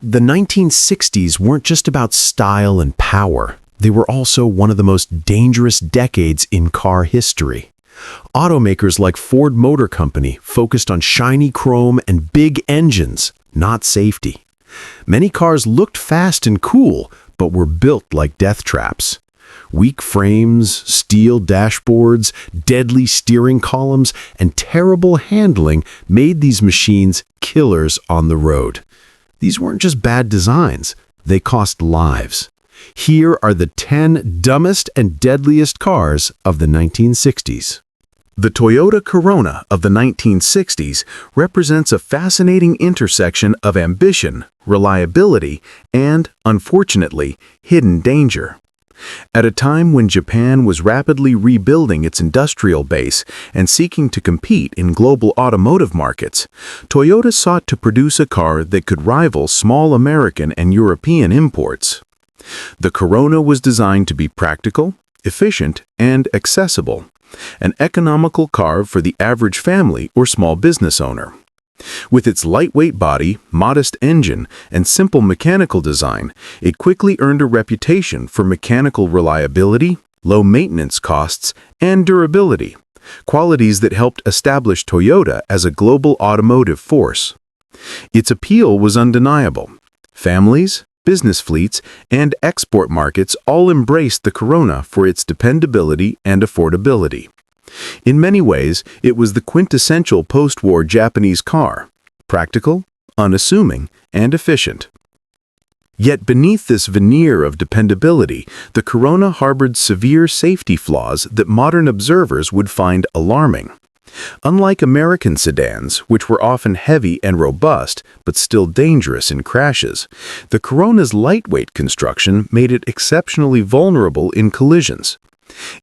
The 1960s weren't just about style and power. They were also one of the most dangerous decades in car history. Automakers like Ford Motor Company focused on shiny chrome and big engines, not safety. Many cars looked fast and cool, but were built like death traps. Weak frames, steel dashboards, deadly steering columns, and terrible handling made these machines killers on the road. These weren't just bad designs, they cost lives. Here are the 10 dumbest and deadliest cars of the 1960s. The Toyota Corona of the 1960s represents a fascinating intersection of ambition, reliability, and, unfortunately, hidden danger. At a time when Japan was rapidly rebuilding its industrial base and seeking to compete in global automotive markets, Toyota sought to produce a car that could rival small American and European imports. The Corona was designed to be practical, efficient, and accessible, an economical car for the average family or small business owner. With its lightweight body, modest engine, and simple mechanical design, it quickly earned a reputation for mechanical reliability, low maintenance costs, and durability, qualities that helped establish Toyota as a global automotive force. Its appeal was undeniable. Families, business fleets, and export markets all embraced the Corona for its dependability and affordability. In many ways, it was the quintessential post-war Japanese car, practical, unassuming, and efficient. Yet beneath this veneer of dependability, the Corona harbored severe safety flaws that modern observers would find alarming. Unlike American sedans, which were often heavy and robust, but still dangerous in crashes, the Corona's lightweight construction made it exceptionally vulnerable in collisions.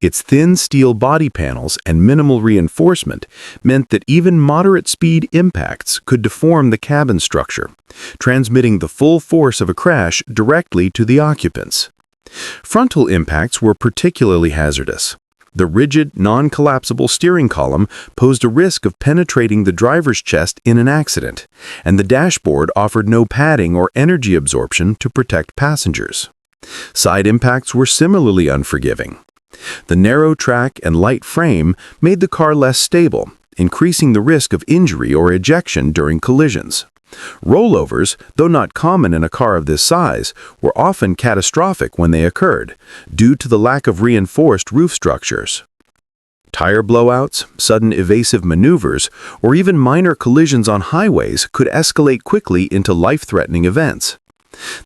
Its thin steel body panels and minimal reinforcement meant that even moderate-speed impacts could deform the cabin structure, transmitting the full force of a crash directly to the occupants. Frontal impacts were particularly hazardous. The rigid, non-collapsible steering column posed a risk of penetrating the driver's chest in an accident, and the dashboard offered no padding or energy absorption to protect passengers. Side impacts were similarly unforgiving. The narrow track and light frame made the car less stable, increasing the risk of injury or ejection during collisions. Rollovers, though not common in a car of this size, were often catastrophic when they occurred, due to the lack of reinforced roof structures. Tire blowouts, sudden evasive maneuvers, or even minor collisions on highways could escalate quickly into life-threatening events.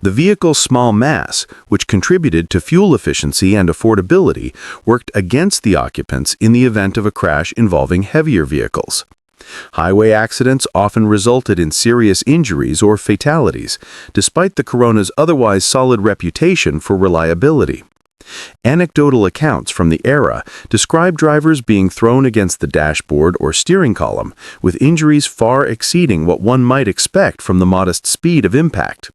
The vehicle's small mass, which contributed to fuel efficiency and affordability, worked against the occupants in the event of a crash involving heavier vehicles. Highway accidents often resulted in serious injuries or fatalities, despite the Corona's otherwise solid reputation for reliability. Anecdotal accounts from the era describe drivers being thrown against the dashboard or steering column, with injuries far exceeding what one might expect from the modest speed of impact.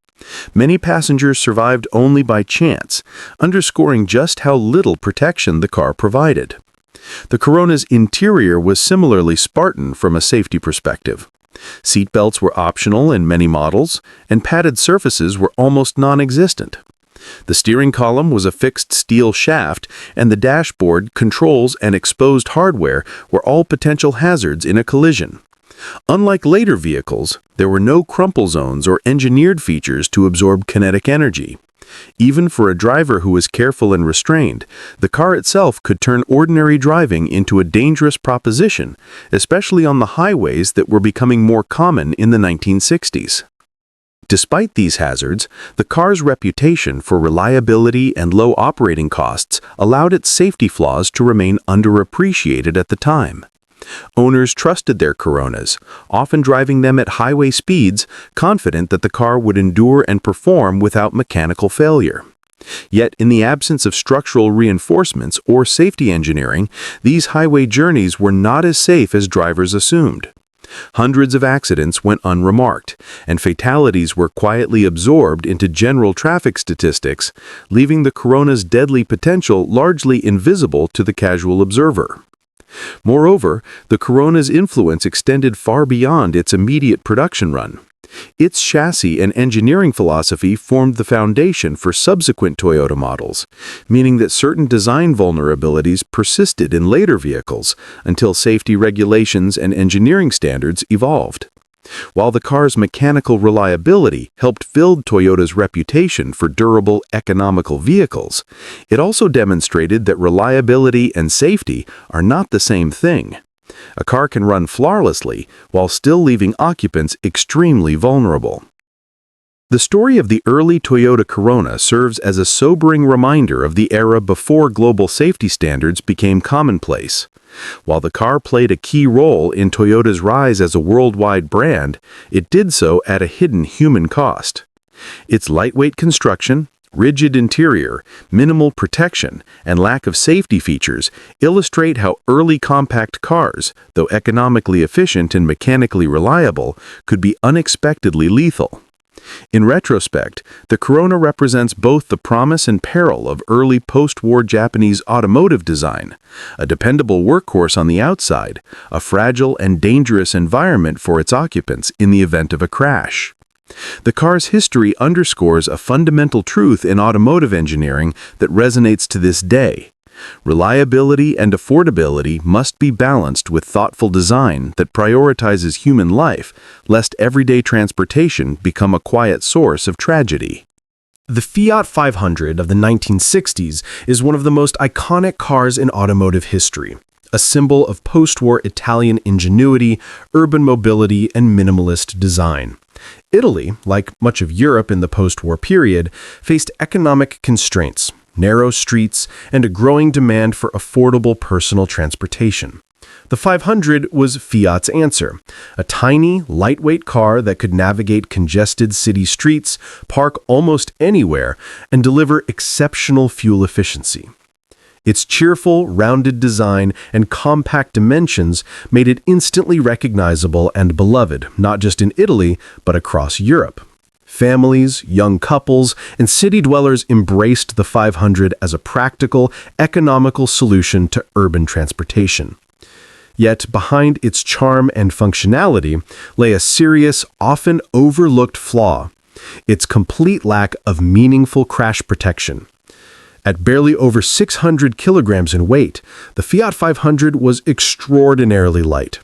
Many passengers survived only by chance, underscoring just how little protection the car provided. The Corona's interior was similarly Spartan from a safety perspective. Seatbelts were optional in many models, and padded surfaces were almost non-existent. The steering column was a fixed steel shaft, and the dashboard, controls, and exposed hardware were all potential hazards in a collision. Unlike later vehicles, there were no crumple zones or engineered features to absorb kinetic energy. Even for a driver who was careful and restrained, the car itself could turn ordinary driving into a dangerous proposition, especially on the highways that were becoming more common in the 1960s. Despite these hazards, the car's reputation for reliability and low operating costs allowed its safety flaws to remain underappreciated at the time. Owners trusted their Coronas, often driving them at highway speeds, confident that the car would endure and perform without mechanical failure. Yet, in the absence of structural reinforcements or safety engineering, these highway journeys were not as safe as drivers assumed. Hundreds of accidents went unremarked, and fatalities were quietly absorbed into general traffic statistics, leaving the Corona's deadly potential largely invisible to the casual observer. Moreover, the Corona's influence extended far beyond its immediate production run. Its chassis and engineering philosophy formed the foundation for subsequent Toyota models, meaning that certain design vulnerabilities persisted in later vehicles until safety regulations and engineering standards evolved. While the car's mechanical reliability helped build Toyota's reputation for durable, economical vehicles, it also demonstrated that reliability and safety are not the same thing. A car can run flawlessly while still leaving occupants extremely vulnerable. The story of the early Toyota Corona serves as a sobering reminder of the era before global safety standards became commonplace. While the car played a key role in Toyota's rise as a worldwide brand, it did so at a hidden human cost. Its lightweight construction, rigid interior, minimal protection, and lack of safety features illustrate how early compact cars, though economically efficient and mechanically reliable, could be unexpectedly lethal. In retrospect, the Corona represents both the promise and peril of early post-war Japanese automotive design, a dependable workhorse on the outside, a fragile and dangerous environment for its occupants in the event of a crash. The car's history underscores a fundamental truth in automotive engineering that resonates to this day. Reliability and affordability must be balanced with thoughtful design that prioritizes human life, lest everyday transportation become a quiet source of tragedy. The Fiat 500 of the 1960s is one of the most iconic cars in automotive history, a symbol of post-war Italian ingenuity, urban mobility, and minimalist design. Italy, like much of Europe in the post-war period, faced economic constraints, narrow streets, and a growing demand for affordable personal transportation. The 500 was Fiat's answer, a tiny, lightweight car that could navigate congested city streets, park almost anywhere, and deliver exceptional fuel efficiency. Its cheerful, rounded design and compact dimensions made it instantly recognizable and beloved, not just in Italy, but across Europe. Families, young couples, and city dwellers embraced the 500 as a practical, economical solution to urban transportation. Yet behind its charm and functionality lay a serious, often overlooked flaw: its complete lack of meaningful crash protection. At barely over 600 kilograms in weight, the Fiat 500 was extraordinarily light.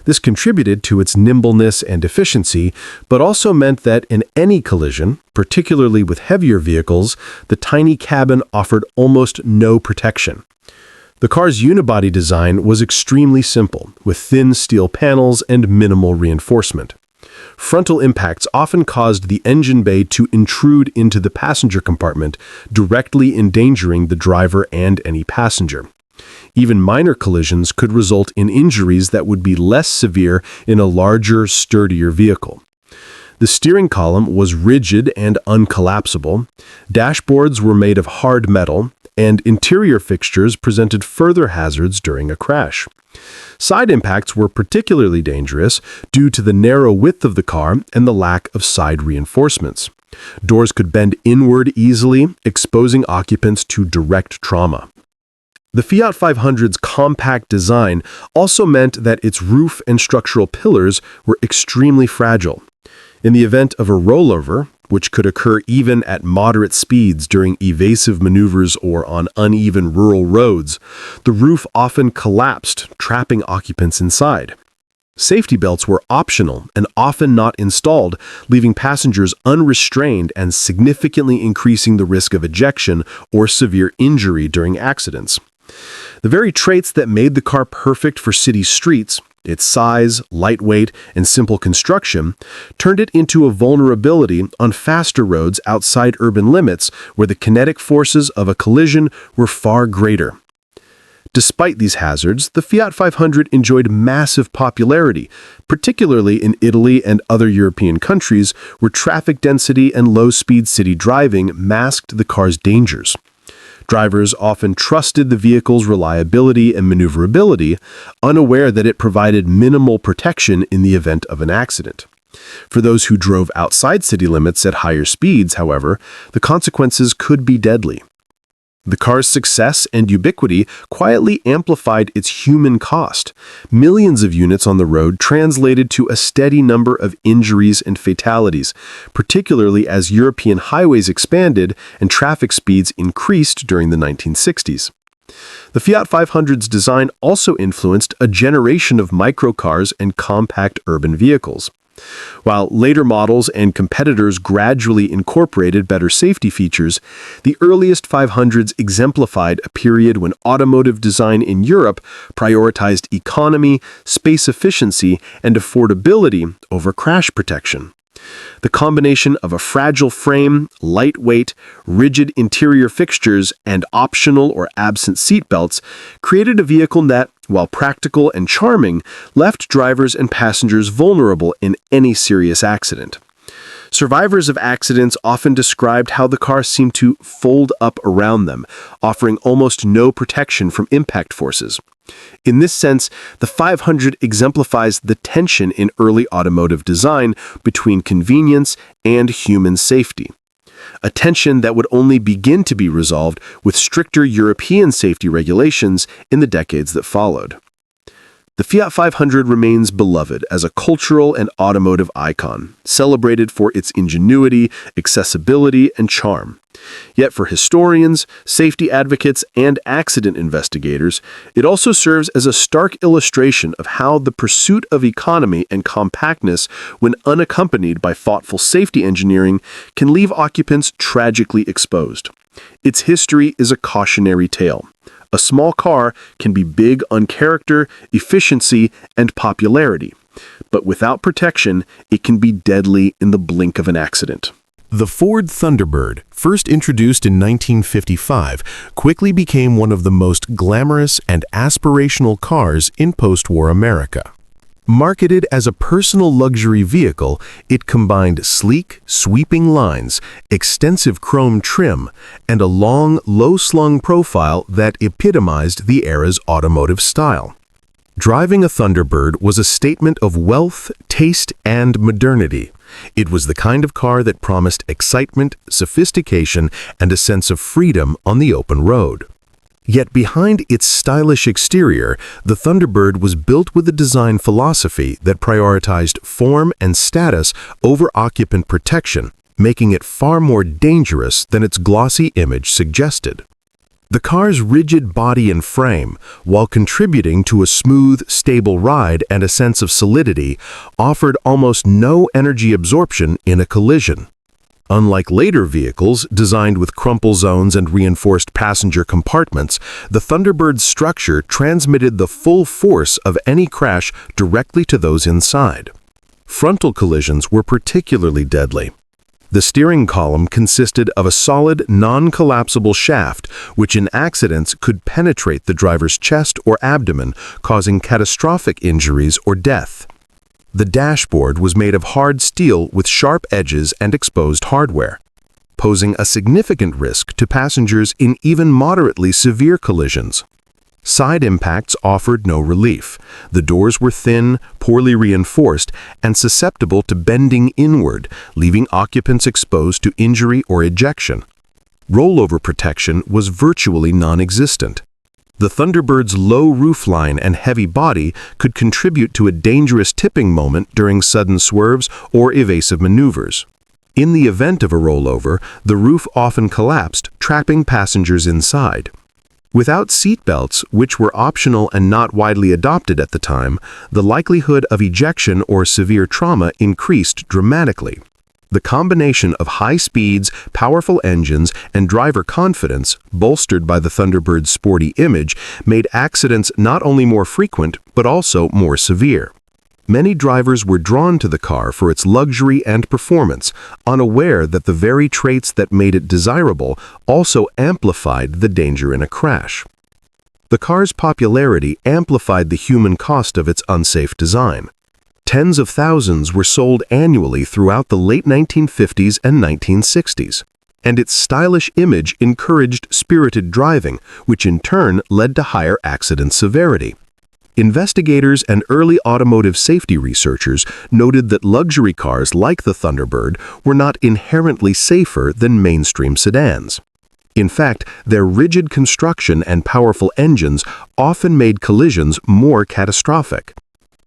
This contributed to its nimbleness and efficiency, but also meant that in any collision, particularly with heavier vehicles, the tiny cabin offered almost no protection. The car's unibody design was extremely simple, with thin steel panels and minimal reinforcement. Frontal impacts often caused the engine bay to intrude into the passenger compartment, directly endangering the driver and any passenger. Even minor collisions could result in injuries that would be less severe in a larger, sturdier vehicle. The steering column was rigid and uncollapsible, dashboards were made of hard metal, and interior fixtures presented further hazards during a crash. Side impacts were particularly dangerous due to the narrow width of the car and the lack of side reinforcements. Doors could bend inward easily, exposing occupants to direct trauma. The Fiat 500's compact design also meant that its roof and structural pillars were extremely fragile. In the event of a rollover, which could occur even at moderate speeds during evasive maneuvers or on uneven rural roads, the roof often collapsed, trapping occupants inside. Safety belts were optional and often not installed, leaving passengers unrestrained and significantly increasing the risk of ejection or severe injury during accidents. The very traits that made the car perfect for city streets, its size, lightweight, and simple construction, turned it into a vulnerability on faster roads outside urban limits where the kinetic forces of a collision were far greater. Despite these hazards, the Fiat 500 enjoyed massive popularity, particularly in Italy and other European countries where traffic density and low-speed city driving masked the car's dangers. Drivers often trusted the vehicle's reliability and maneuverability, unaware that it provided minimal protection in the event of an accident. For those who drove outside city limits at higher speeds, however, the consequences could be deadly. The car's success and ubiquity quietly amplified its human cost. Millions of units on the road translated to a steady number of injuries and fatalities, particularly as European highways expanded and traffic speeds increased during the 1960s. The Fiat 500's design also influenced a generation of microcars and compact urban vehicles. While later models and competitors gradually incorporated better safety features, the earliest 500s exemplified a period when automotive design in Europe prioritized economy, space efficiency, and affordability over crash protection. The combination of a fragile frame, lightweight, rigid interior fixtures, and optional or absent seatbelts created a vehicle that, while practical and charming, left drivers and passengers vulnerable in any serious accident. Survivors of accidents often described how the car seemed to fold up around them, offering almost no protection from impact forces. In this sense, the 500 exemplifies the tension in early automotive design between convenience and human safety. A tension that would only begin to be resolved with stricter European safety regulations in the decades that followed. The Fiat 500 remains beloved as a cultural and automotive icon, celebrated for its ingenuity, accessibility, and charm. Yet for historians, safety advocates, and accident investigators, it also serves as a stark illustration of how the pursuit of economy and compactness, when unaccompanied by thoughtful safety engineering, can leave occupants tragically exposed. Its history is a cautionary tale. A small car can be big on character, efficiency, and popularity, but without protection, it can be deadly in the blink of an accident. The Ford Thunderbird, first introduced in 1955, quickly became one of the most glamorous and aspirational cars in post-war America. Marketed as a personal luxury vehicle, it combined sleek, sweeping lines, extensive chrome trim, and a long, low-slung profile that epitomized the era's automotive style. Driving a Thunderbird was a statement of wealth, taste, and modernity. It was the kind of car that promised excitement, sophistication, and a sense of freedom on the open road. Yet behind its stylish exterior, the Thunderbird was built with a design philosophy that prioritized form and status over occupant protection, making it far more dangerous than its glossy image suggested. The car's rigid body and frame, while contributing to a smooth, stable ride and a sense of solidity, offered almost no energy absorption in a collision. Unlike later vehicles designed with crumple zones and reinforced passenger compartments, the Thunderbird's structure transmitted the full force of any crash directly to those inside. Frontal collisions were particularly deadly. The steering column consisted of a solid, non-collapsible shaft, which in accidents could penetrate the driver's chest or abdomen, causing catastrophic injuries or death. The dashboard was made of hard steel with sharp edges and exposed hardware, posing a significant risk to passengers in even moderately severe collisions. Side impacts offered no relief. The doors were thin, poorly reinforced, and susceptible to bending inward, leaving occupants exposed to injury or ejection. Rollover protection was virtually non-existent. The Thunderbird's low roofline and heavy body could contribute to a dangerous tipping moment during sudden swerves or evasive maneuvers. In the event of a rollover, the roof often collapsed, trapping passengers inside. Without seatbelts, which were optional and not widely adopted at the time, the likelihood of ejection or severe trauma increased dramatically. The combination of high speeds, powerful engines, and driver confidence, bolstered by the Thunderbird's sporty image, made accidents not only more frequent, but also more severe. Many drivers were drawn to the car for its luxury and performance, unaware that the very traits that made it desirable also amplified the danger in a crash. The car's popularity amplified the human cost of its unsafe design. Tens of thousands were sold annually throughout the late 1950s and 1960s, and its stylish image encouraged spirited driving, which in turn led to higher accident severity. Investigators and early automotive safety researchers noted that luxury cars like the Thunderbird were not inherently safer than mainstream sedans. In fact, their rigid construction and powerful engines often made collisions more catastrophic.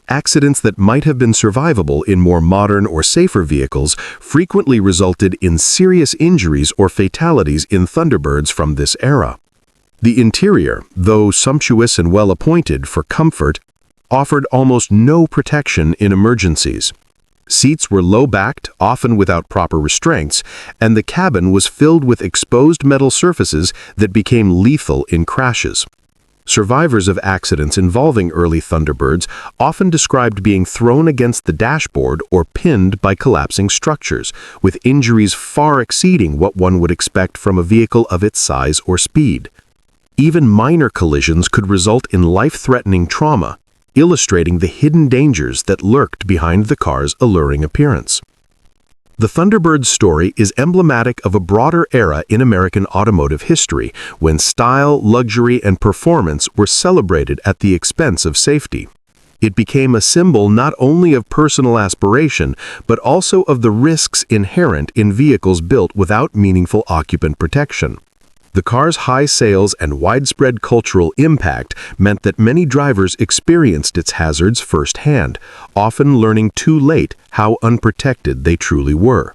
Accidents that might have been survivable in more modern or safer vehicles frequently resulted in serious injuries or fatalities in Thunderbirds from this era. The interior, though sumptuous and well-appointed for comfort, offered almost no protection in emergencies. Seats were low-backed, often without proper restraints, and the cabin was filled with exposed metal surfaces that became lethal in crashes. Survivors of accidents involving early Thunderbirds often described being thrown against the dashboard or pinned by collapsing structures, with injuries far exceeding what one would expect from a vehicle of its size or speed. Even minor collisions could result in life-threatening trauma, illustrating the hidden dangers that lurked behind the car's alluring appearance. The Thunderbird's story is emblematic of a broader era in American automotive history, when style, luxury, and performance were celebrated at the expense of safety. It became a symbol not only of personal aspiration, but also of the risks inherent in vehicles built without meaningful occupant protection. The car's high sales and widespread cultural impact meant that many drivers experienced its hazards firsthand, often learning too late how unprotected they truly were.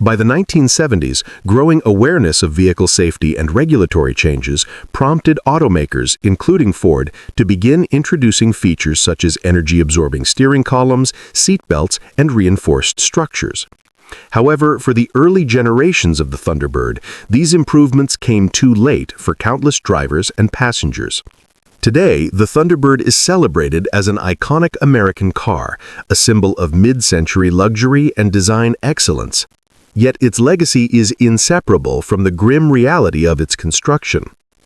By the 1970s, growing awareness of vehicle safety and regulatory changes prompted automakers, including Ford, to begin introducing features such as energy-absorbing steering columns, seat belts, and reinforced structures. However, for the early generations of the Thunderbird, these improvements came too late for countless drivers and passengers. Today, the Thunderbird is celebrated as an iconic American car, a symbol of mid-century luxury and design excellence. Yet its legacy is inseparable from the grim reality of its construction.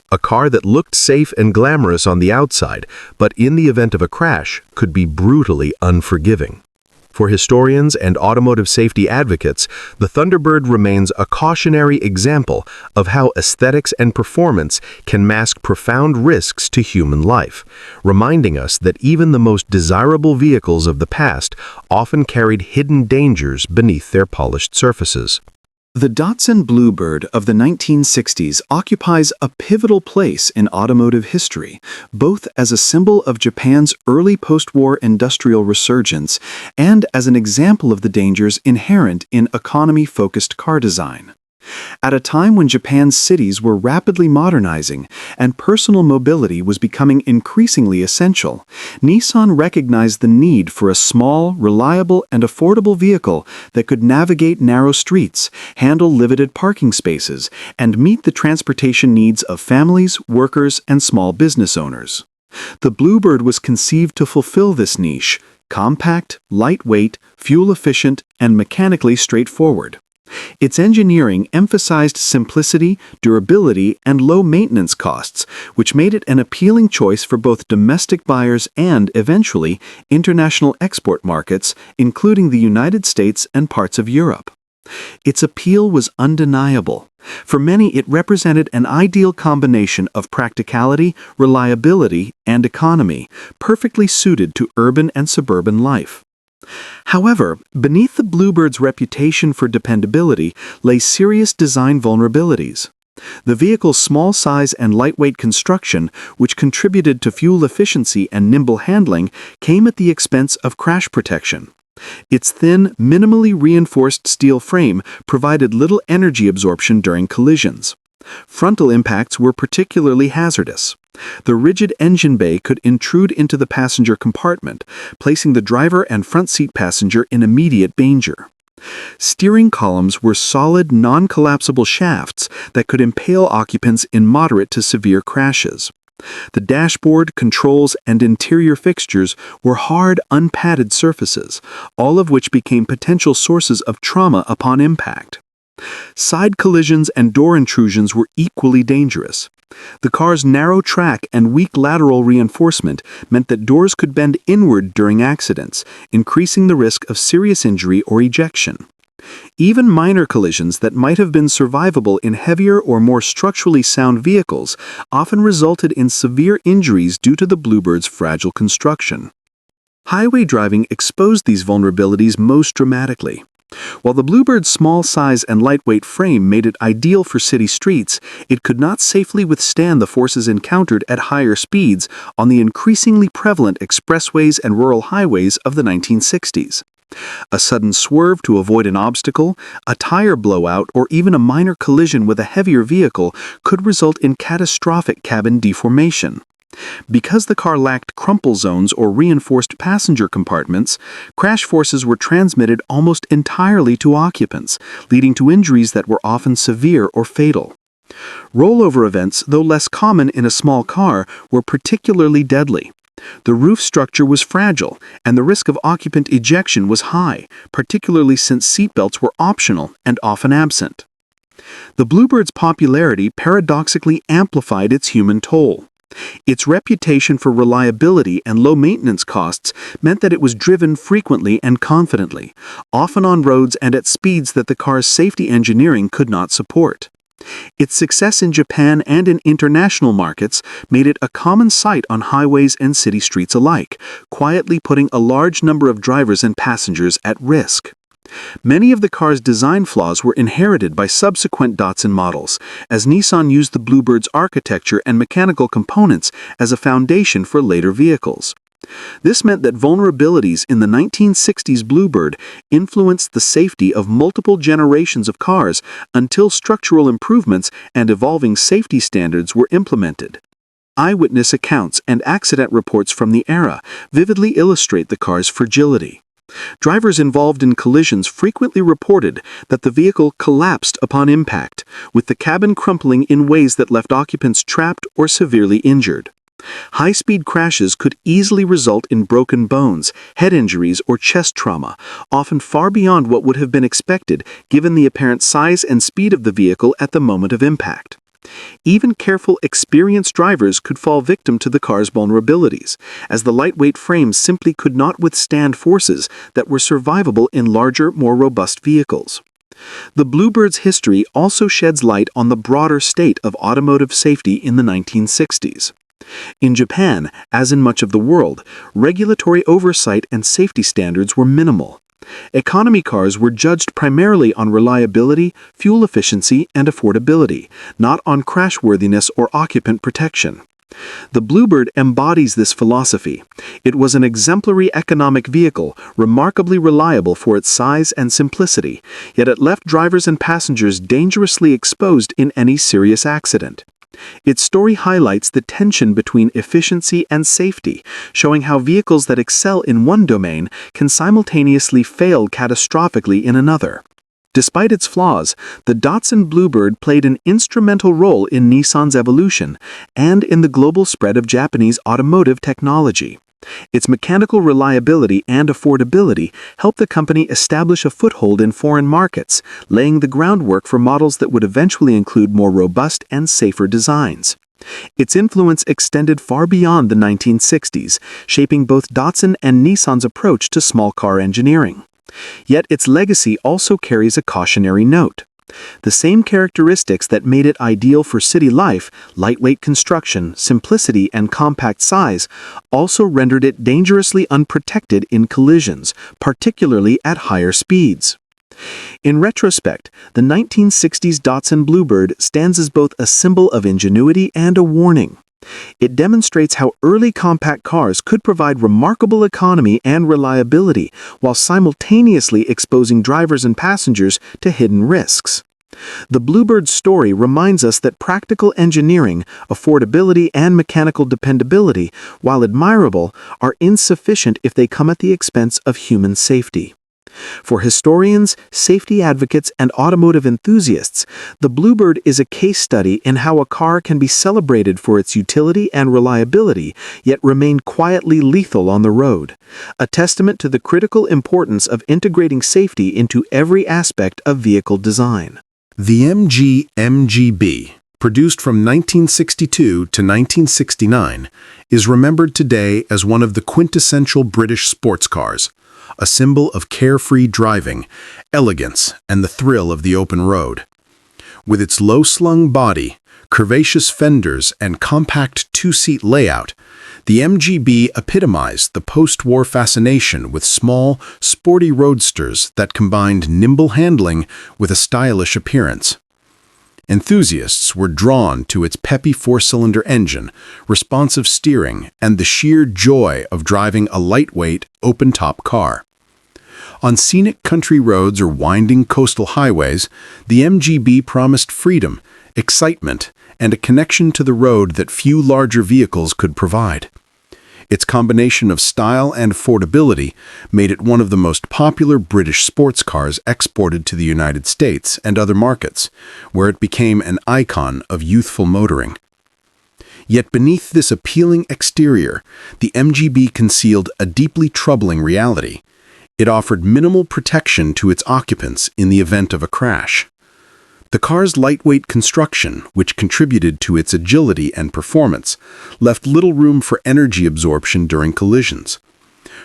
A car that looked safe and glamorous on the outside, but in the event of a crash, could be brutally unforgiving. For historians and automotive safety advocates, the Thunderbird remains a cautionary example of how aesthetics and performance can mask profound risks to human life, reminding us that even the most desirable vehicles of the past often carried hidden dangers beneath their polished surfaces. The Datsun Bluebird of the 1960s occupies a pivotal place in automotive history, both as a symbol of Japan's early post-war industrial resurgence and as an example of the dangers inherent in economy-focused car design. At a time when Japan's cities were rapidly modernizing and personal mobility was becoming increasingly essential, Nissan recognized the need for a small, reliable, and affordable vehicle that could navigate narrow streets, handle limited parking spaces, and meet the transportation needs of families, workers, and small business owners. The Bluebird was conceived to fulfill this niche: compact, lightweight, fuel-efficient, and mechanically straightforward. Its engineering emphasized simplicity, durability, and low maintenance costs, which made it an appealing choice for both domestic buyers and, eventually, international export markets, including the United States and parts of Europe. Its appeal was undeniable. For many, it represented an ideal combination of practicality, reliability, and economy, perfectly suited to urban and suburban life. However, beneath the Bluebird's reputation for dependability lay serious design vulnerabilities. The vehicle's small size and lightweight construction, which contributed to fuel efficiency and nimble handling, came at the expense of crash protection. Its thin, minimally reinforced steel frame provided little energy absorption during collisions. Frontal impacts were particularly hazardous. The rigid engine bay could intrude into the passenger compartment, placing the driver and front seat passenger in immediate danger. Steering columns were solid, non-collapsible shafts that could impale occupants in moderate to severe crashes. The dashboard, controls, and interior fixtures were hard, unpadded surfaces, all of which became potential sources of trauma upon impact. Side collisions and door intrusions were equally dangerous. The car's narrow track and weak lateral reinforcement meant that doors could bend inward during accidents, increasing the risk of serious injury or ejection. Even minor collisions that might have been survivable in heavier or more structurally sound vehicles often resulted in severe injuries due to the Bluebird's fragile construction. Highway driving exposed these vulnerabilities most dramatically. While the Bluebird's small size and lightweight frame made it ideal for city streets, it could not safely withstand the forces encountered at higher speeds on the increasingly prevalent expressways and rural highways of the 1960s. A sudden swerve to avoid an obstacle, a tire blowout, or even a minor collision with a heavier vehicle could result in catastrophic cabin deformation. Because the car lacked crumple zones or reinforced passenger compartments, crash forces were transmitted almost entirely to occupants, leading to injuries that were often severe or fatal. Rollover events, though less common in a small car, were particularly deadly. The roof structure was fragile, and the risk of occupant ejection was high, particularly since seatbelts were optional and often absent. The Bluebird's popularity paradoxically amplified its human toll. Its reputation for reliability and low maintenance costs meant that it was driven frequently and confidently, often on roads and at speeds that the car's safety engineering could not support. Its success in Japan and in international markets made it a common sight on highways and city streets alike, quietly putting a large number of drivers and passengers at risk. Many of the car's design flaws were inherited by subsequent Datsun models, as Nissan used the Bluebird's architecture and mechanical components as a foundation for later vehicles. This meant that vulnerabilities in the 1960s Bluebird influenced the safety of multiple generations of cars until structural improvements and evolving safety standards were implemented. Eyewitness accounts and accident reports from the era vividly illustrate the car's fragility. Drivers involved in collisions frequently reported that the vehicle collapsed upon impact, with the cabin crumpling in ways that left occupants trapped or severely injured. High-speed crashes could easily result in broken bones, head injuries, or chest trauma, often far beyond what would have been expected given the apparent size and speed of the vehicle at the moment of impact. Even careful, experienced drivers could fall victim to the car's vulnerabilities, as the lightweight frame simply could not withstand forces that were survivable in larger, more robust vehicles. The Bluebird's history also sheds light on the broader state of automotive safety in the 1960s. In Japan, as in much of the world, regulatory oversight and safety standards were minimal. Economy cars were judged primarily on reliability, fuel efficiency, and affordability, not on crashworthiness or occupant protection. The Bluebird embodies this philosophy. It was an exemplary economic vehicle, remarkably reliable for its size and simplicity, yet it left drivers and passengers dangerously exposed in any serious accident. Its story highlights the tension between efficiency and safety, showing how vehicles that excel in one domain can simultaneously fail catastrophically in another. Despite its flaws, the Datsun Bluebird played an instrumental role in Nissan's evolution and in the global spread of Japanese automotive technology. Its mechanical reliability and affordability helped the company establish a foothold in foreign markets, laying the groundwork for models that would eventually include more robust and safer designs. Its influence extended far beyond the 1960s, shaping both Datsun and Nissan's approach to small car engineering. Yet its legacy also carries a cautionary note. The same characteristics that made it ideal for city life, lightweight construction, simplicity, and compact size, also rendered it dangerously unprotected in collisions, particularly at higher speeds. In retrospect, the 1960s Datsun Bluebird stands as both a symbol of ingenuity and a warning. It demonstrates how early compact cars could provide remarkable economy and reliability while simultaneously exposing drivers and passengers to hidden risks. The Bluebird story reminds us that practical engineering, affordability, and mechanical dependability, while admirable, are insufficient if they come at the expense of human safety. For historians, safety advocates, and automotive enthusiasts, the Bluebird is a case study in how a car can be celebrated for its utility and reliability, yet remain quietly lethal on the road, a testament to the critical importance of integrating safety into every aspect of vehicle design. The MG MGB, produced from 1962 to 1969, is remembered today as one of the quintessential British sports cars, a symbol of carefree driving, elegance, and the thrill of the open road. With its low-slung body, curvaceous fenders, and compact two-seat layout, the MGB epitomized the post-war fascination with small, sporty roadsters that combined nimble handling with a stylish appearance. Enthusiasts were drawn to its peppy four-cylinder engine, responsive steering, and the sheer joy of driving a lightweight, open-top car. On scenic country roads or winding coastal highways, the MGB promised freedom, excitement, and a connection to the road that few larger vehicles could provide. Its combination of style and affordability made it one of the most popular British sports cars exported to the United States and other markets, where it became an icon of youthful motoring. Yet beneath this appealing exterior, the MGB concealed a deeply troubling reality. It offered minimal protection to its occupants in the event of a crash. The car's lightweight construction, which contributed to its agility and performance, left little room for energy absorption during collisions.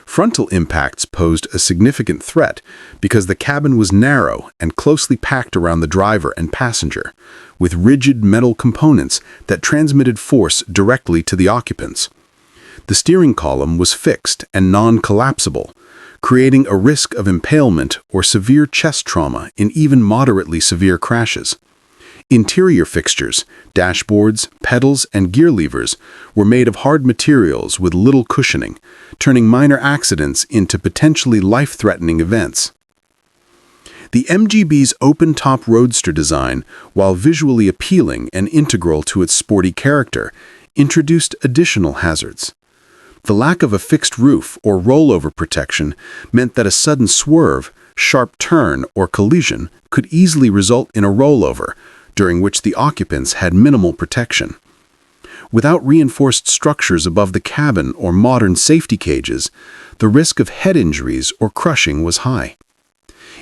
Frontal impacts posed a significant threat because the cabin was narrow and closely packed around the driver and passenger, with rigid metal components that transmitted force directly to the occupants. The steering column was fixed and non-collapsible, creating a risk of impalement or severe chest trauma in even moderately severe crashes. Interior fixtures, dashboards, pedals, and gear levers were made of hard materials with little cushioning, turning minor accidents into potentially life-threatening events. The MGB's open-top roadster design, while visually appealing and integral to its sporty character, introduced additional hazards. The lack of a fixed roof or rollover protection meant that a sudden swerve, sharp turn, or collision could easily result in a rollover, during which the occupants had minimal protection. Without reinforced structures above the cabin or modern safety cages, the risk of head injuries or crushing was high.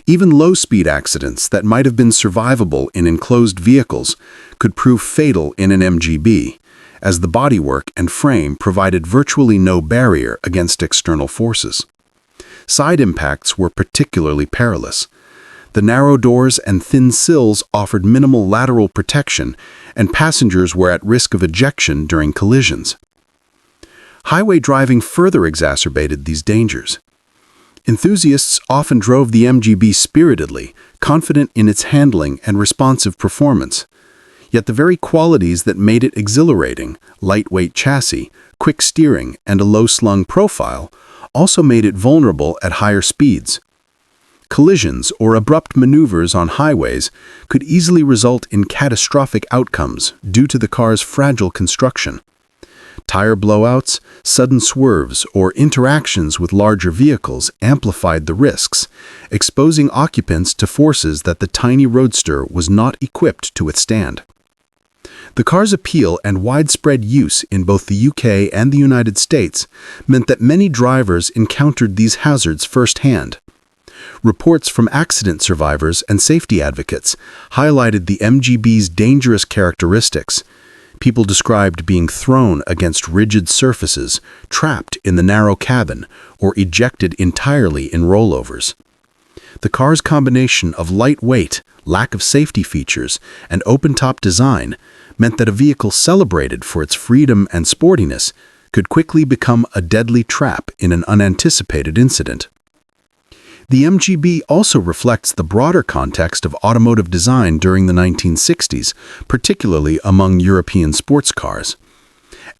Even low-speed accidents that might have been survivable in enclosed vehicles could prove fatal in an MGB, as the bodywork and frame provided virtually no barrier against external forces. Side impacts were particularly perilous. The narrow doors and thin sills offered minimal lateral protection, and passengers were at risk of ejection during collisions. Highway driving further exacerbated these dangers. Enthusiasts often drove the MGB spiritedly, confident in its handling and responsive performance. Yet the very qualities that made it exhilarating, lightweight chassis, quick steering, and a low-slung profile, also made it vulnerable at higher speeds. Collisions or abrupt maneuvers on highways could easily result in catastrophic outcomes due to the car's fragile construction. Tire blowouts, sudden swerves, or interactions with larger vehicles amplified the risks, exposing occupants to forces that the tiny roadster was not equipped to withstand. The car's appeal and widespread use in both the UK and the United States meant that many drivers encountered these hazards firsthand. Reports from accident survivors and safety advocates highlighted the MGB's dangerous characteristics. People described being thrown against rigid surfaces, trapped in the narrow cabin, or ejected entirely in rollovers. The car's combination of lightweight, lack of safety features, and open-top design meant that a vehicle celebrated for its freedom and sportiness could quickly become a deadly trap in an unanticipated incident. The MGB also reflects the broader context of automotive design during the 1960s, particularly among European sports cars.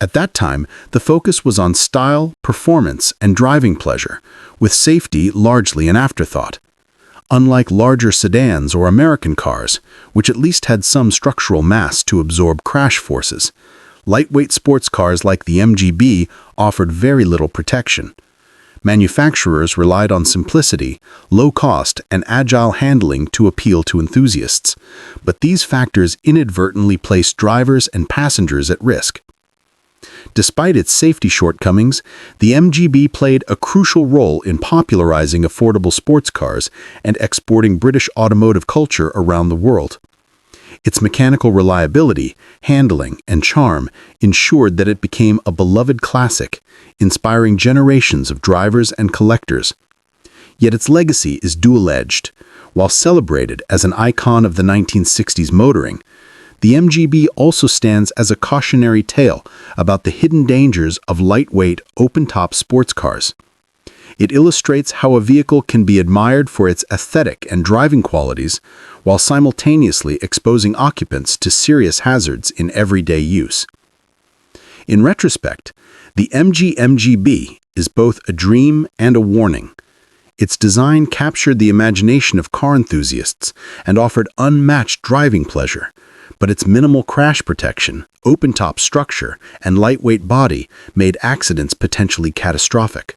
At that time, the focus was on style, performance, and driving pleasure, with safety largely an afterthought. Unlike larger sedans or American cars, which at least had some structural mass to absorb crash forces, lightweight sports cars like the MGB offered very little protection. Manufacturers relied on simplicity, low cost, and agile handling to appeal to enthusiasts, but these factors inadvertently placed drivers and passengers at risk. Despite its safety shortcomings, the MGB played a crucial role in popularizing affordable sports cars and exporting British automotive culture around the world. Its mechanical reliability, handling, and charm ensured that it became a beloved classic, inspiring generations of drivers and collectors. Yet its legacy is dual-edged. While celebrated as an icon of the 1960s motoring, the MGB also stands as a cautionary tale about the hidden dangers of lightweight, open-top sports cars. It illustrates how a vehicle can be admired for its aesthetic and driving qualities, while simultaneously exposing occupants to serious hazards in everyday use. In retrospect, the MG-MGB is both a dream and a warning. Its design captured the imagination of car enthusiasts and offered unmatched driving pleasure, but its minimal crash protection, open-top structure, and lightweight body made accidents potentially catastrophic.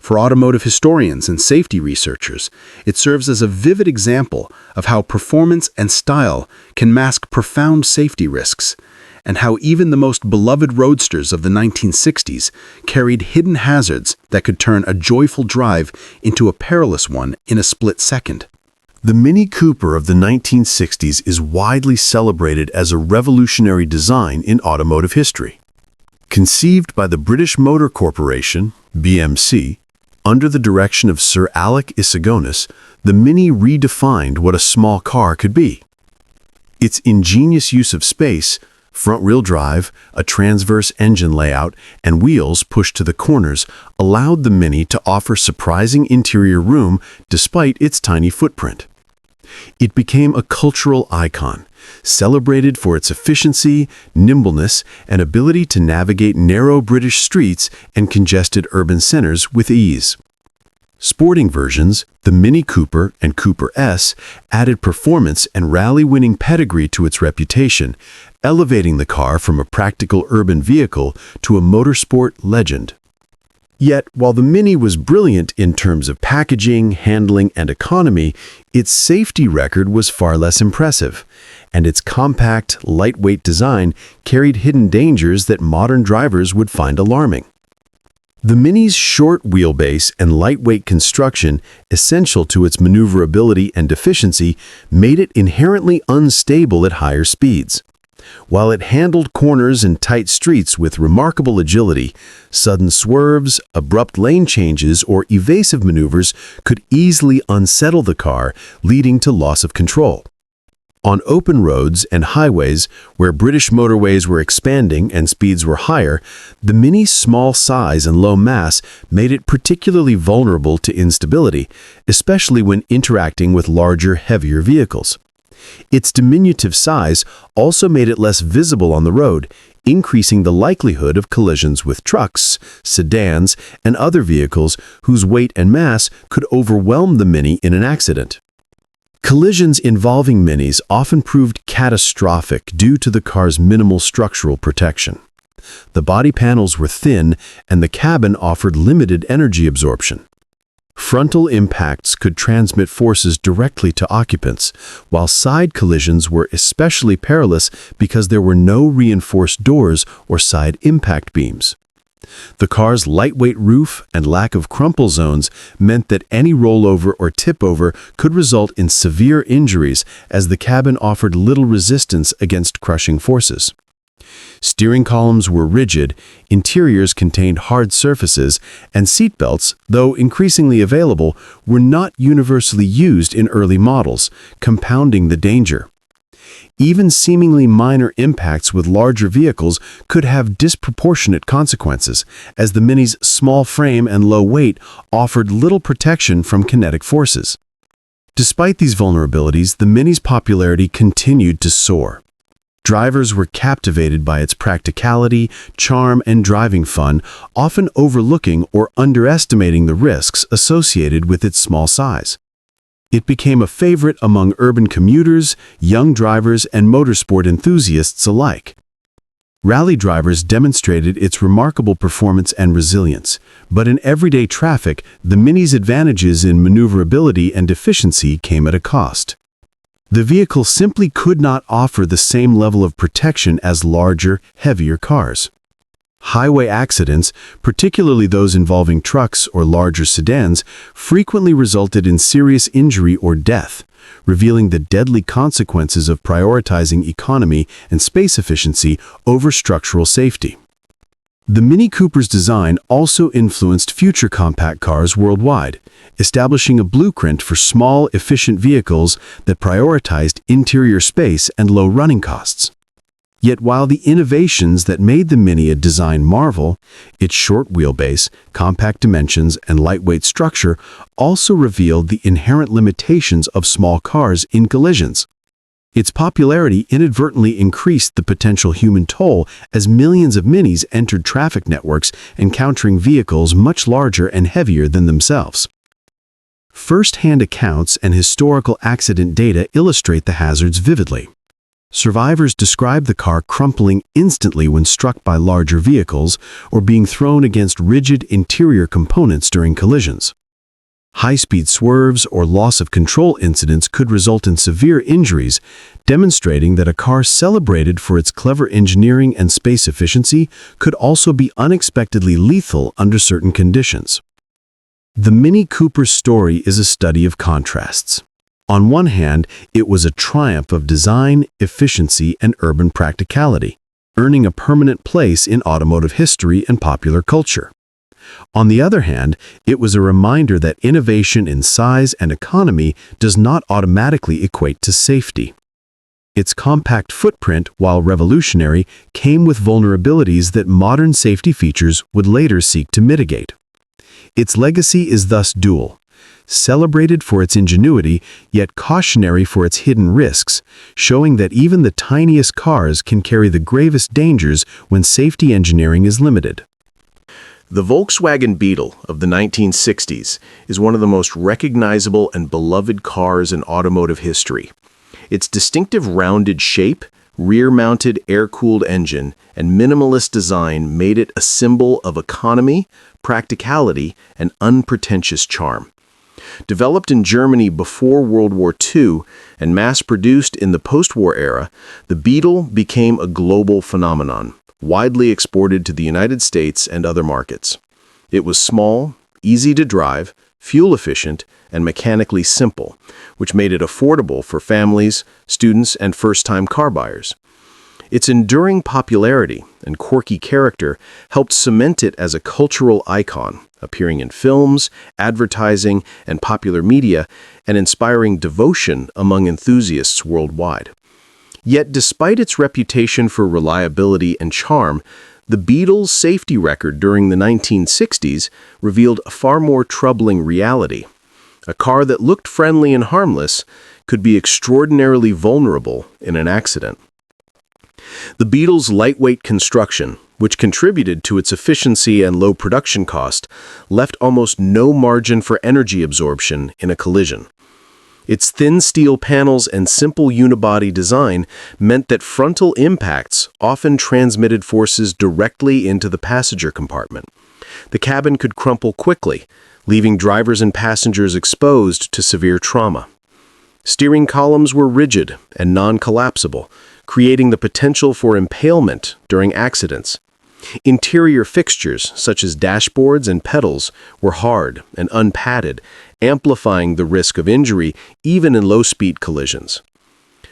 For automotive historians and safety researchers, it serves as a vivid example of how performance and style can mask profound safety risks, and how even the most beloved roadsters of the 1960s carried hidden hazards that could turn a joyful drive into a perilous one in a split second. The Mini Cooper of the 1960s is widely celebrated as a revolutionary design in automotive history. Conceived by the British Motor Corporation, BMC, under the direction of Sir Alec Isagonis, the Mini redefined what a small car could be. Its ingenious use of space, front-wheel drive, a transverse engine layout, and wheels pushed to the corners allowed the Mini to offer surprising interior room despite its tiny footprint. It became a cultural icon, celebrated for its efficiency, nimbleness, and ability to navigate narrow British streets and congested urban centers with ease. Sporting versions, the Mini Cooper and Cooper S, added performance and rally-winning pedigree to its reputation, elevating the car from a practical urban vehicle to a motorsport legend. Yet, while the Mini was brilliant in terms of packaging, handling, and economy, its safety record was far less impressive, and its compact, lightweight design carried hidden dangers that modern drivers would find alarming. The Mini's short wheelbase and lightweight construction, essential to its maneuverability and efficiency, made it inherently unstable at higher speeds. While it handled corners and tight streets with remarkable agility, sudden swerves, abrupt lane changes, or evasive maneuvers could easily unsettle the car, leading to loss of control. On open roads and highways, where British motorways were expanding and speeds were higher, the Mini's small size and low mass made it particularly vulnerable to instability, especially when interacting with larger, heavier vehicles. Its diminutive size also made it less visible on the road, increasing the likelihood of collisions with trucks, sedans, and other vehicles whose weight and mass could overwhelm the Mini in an accident. Collisions involving Minis often proved catastrophic due to the car's minimal structural protection. The body panels were thin, and the cabin offered limited energy absorption. Frontal impacts could transmit forces directly to occupants, while side collisions were especially perilous because there were no reinforced doors or side impact beams. The car's lightweight roof and lack of crumple zones meant that any rollover or tip-over could result in severe injuries, as the cabin offered little resistance against crushing forces. Steering columns were rigid, interiors contained hard surfaces, and seatbelts, though increasingly available, were not universally used in early models, compounding the danger. Even seemingly minor impacts with larger vehicles could have disproportionate consequences, as the Mini's small frame and low weight offered little protection from kinetic forces. Despite these vulnerabilities, the Mini's popularity continued to soar. Drivers were captivated by its practicality, charm, and driving fun, often overlooking or underestimating the risks associated with its small size. It became a favorite among urban commuters, young drivers, and motorsport enthusiasts alike. Rally drivers demonstrated its remarkable performance and resilience, but in everyday traffic, the Mini's advantages in maneuverability and efficiency came at a cost. The vehicle simply could not offer the same level of protection as larger, heavier cars. Highway accidents, particularly those involving trucks or larger sedans, frequently resulted in serious injury or death, revealing the deadly consequences of prioritizing economy and space efficiency over structural safety. The Mini Cooper's design also influenced future compact cars worldwide, establishing a blueprint for small, efficient vehicles that prioritized interior space and low running costs. Yet while the innovations that made the Mini a design marvel, its short wheelbase, compact dimensions, and lightweight structure also revealed the inherent limitations of small cars in collisions. Its popularity inadvertently increased the potential human toll as millions of Minis entered traffic networks encountering vehicles much larger and heavier than themselves. First-hand accounts and historical accident data illustrate the hazards vividly. Survivors describe the car crumpling instantly when struck by larger vehicles or being thrown against rigid interior components during collisions. High-speed swerves or loss of control incidents could result in severe injuries, demonstrating that a car celebrated for its clever engineering and space efficiency could also be unexpectedly lethal under certain conditions. The Mini Cooper's story is a study of contrasts. On one hand, it was a triumph of design, efficiency, and urban practicality, earning a permanent place in automotive history and popular culture. On the other hand, it was a reminder that innovation in size and economy does not automatically equate to safety. Its compact footprint, while revolutionary, came with vulnerabilities that modern safety features would later seek to mitigate. Its legacy is thus dual. Celebrated for its ingenuity, yet cautionary for its hidden risks, showing that even the tiniest cars can carry the gravest dangers when safety engineering is limited. The Volkswagen Beetle of the 1960s is one of the most recognizable and beloved cars in automotive history. Its distinctive rounded shape, rear-mounted air-cooled engine, and minimalist design made it a symbol of economy, practicality, and unpretentious charm. Developed in Germany before World War II and mass-produced in the post-war era, the Beetle became a global phenomenon, widely exported to the United States and other markets. It was small, easy to drive, fuel-efficient, and mechanically simple, which made it affordable for families, students, and first-time car buyers. Its enduring popularity and quirky character helped cement it as a cultural icon, appearing in films, advertising, and popular media, and inspiring devotion among enthusiasts worldwide. Yet despite its reputation for reliability and charm, the Beetle's safety record during the 1960s revealed a far more troubling reality. A car that looked friendly and harmless could be extraordinarily vulnerable in an accident. The Beetle's lightweight construction, which contributed to its efficiency and low production cost, left almost no margin for energy absorption in a collision. Its thin steel panels and simple unibody design meant that frontal impacts often transmitted forces directly into the passenger compartment. The cabin could crumple quickly, leaving drivers and passengers exposed to severe trauma. Steering columns were rigid and non-collapsible, creating the potential for impalement during accidents. Interior fixtures, such as dashboards and pedals, were hard and unpadded, amplifying the risk of injury even in low-speed collisions.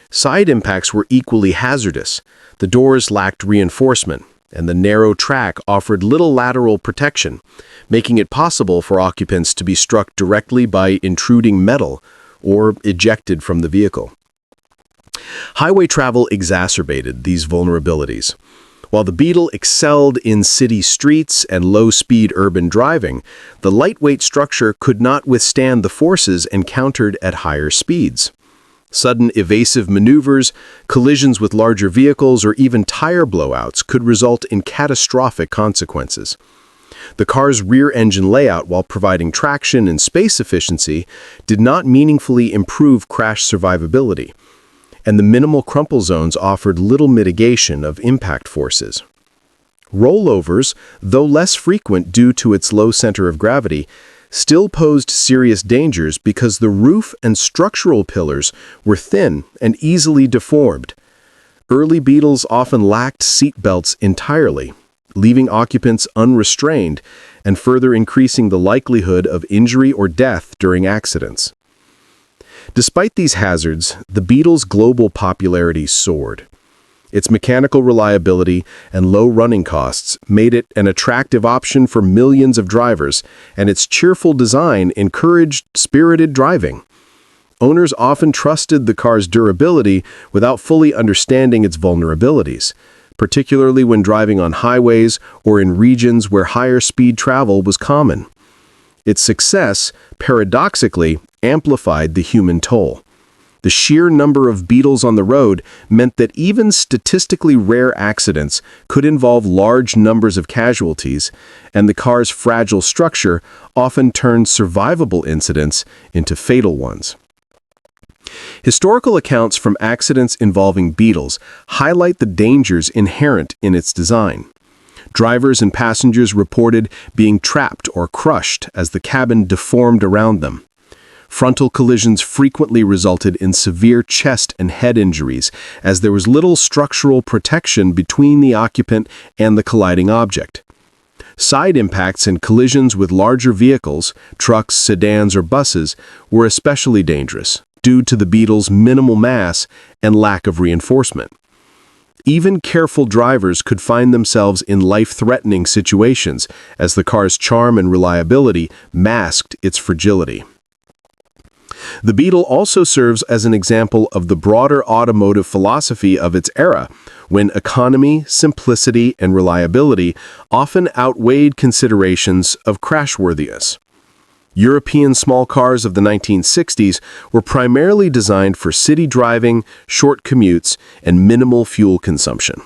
Side impacts were equally hazardous. The doors lacked reinforcement, and the narrow track offered little lateral protection, making it possible for occupants to be struck directly by intruding metal or ejected from the vehicle. Highway travel exacerbated these vulnerabilities. While the Beetle excelled in city streets and low-speed urban driving, the lightweight structure could not withstand the forces encountered at higher speeds. Sudden evasive maneuvers, collisions with larger vehicles, or even tire blowouts could result in catastrophic consequences. The car's rear engine layout, while providing traction and space efficiency, did not meaningfully improve crash survivability, and the minimal crumple zones offered little mitigation of impact forces. Rollovers, though less frequent due to its low center of gravity, still posed serious dangers because the roof and structural pillars were thin and easily deformed. Early Beetles often lacked seat belts entirely, leaving occupants unrestrained and further increasing the likelihood of injury or death during accidents. Despite these hazards, the Beetle's global popularity soared. Its mechanical reliability and low running costs made it an attractive option for millions of drivers, and its cheerful design encouraged spirited driving. Owners often trusted the car's durability without fully understanding its vulnerabilities, particularly when driving on highways or in regions where higher speed travel was common. Its success, paradoxically, amplified the human toll. The sheer number of Beetles on the road meant that even statistically rare accidents could involve large numbers of casualties, and the car's fragile structure often turned survivable incidents into fatal ones. Historical accounts from accidents involving Beetles highlight the dangers inherent in its design. Drivers and passengers reported being trapped or crushed as the cabin deformed around them. Frontal collisions frequently resulted in severe chest and head injuries, as there was little structural protection between the occupant and the colliding object. Side impacts and collisions with larger vehicles, trucks, sedans, or buses, were especially dangerous due to the Beetle's minimal mass and lack of reinforcement. Even careful drivers could find themselves in life-threatening situations, as the car's charm and reliability masked its fragility. The Beetle also serves as an example of the broader automotive philosophy of its era, when economy, simplicity, and reliability often outweighed considerations of crashworthiness. European small cars of the 1960s were primarily designed for city driving, short commutes, and minimal fuel consumption.